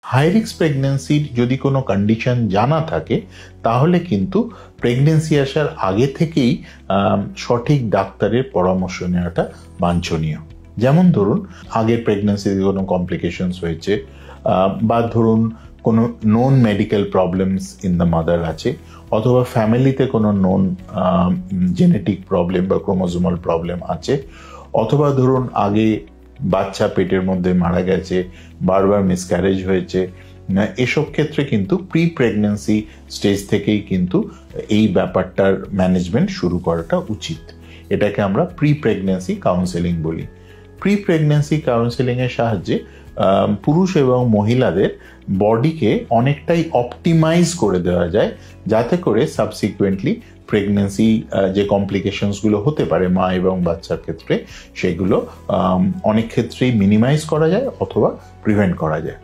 High risk প্রেগন্যান্সির যদি কোনো condition জানা থাকে তাহলে কিন্তু প্রেগন্যান্সি আসার আগে থেকেই সঠিক ডাক্তারের পরামর্শ নেওয়াটা বাঞ্ছনীয়। যেমন ধরুন আগের প্রেগন্যান্সিতে কোনো কমপ্লিকেশনস হয়েছে, বা ধরুন কোনো known medical problems in the mother আছে, অথবা ফ্যামিলিতে কোনো নোন জেনেটিক প্রবলেম বা ক্রোমোজোমাল প্রবলেম আছে, অথবা ধরুন আগে বাচ্চা পেটের মধ্যে মারা গেছে, বারবার মিসক্যারেজ হয়েছে, এসব ক্ষেত্রে কিন্তু প্রি প্রেগন্যান্সি স্টেজ থেকেই কিন্তু এই ব্যাপারটার ম্যানেজমেন্ট শুরু করাটা উচিত। এটাকে আমরা প্রি প্রেগন্যান্সি কাউন্সেলিং বলি। প্রি প্রেগন্যান্সি কাউন্সেলিংয়ের সাহায্যে পুরুষ এবং মহিলাদের বডিকে অনেকটাই অপটিমাইজ করে দেওয়া যায়, যাতে করে সাবসিকুয়েন্টলি প্রেগন্যান্সি যে কমপ্লিকেশনসগুলো হতে পারে মা এবং বাচ্চার ক্ষেত্রে, সেগুলো অনেক ক্ষেত্রেই মিনিমাইজ করা যায় অথবা প্রিভেন্ট করা যায়।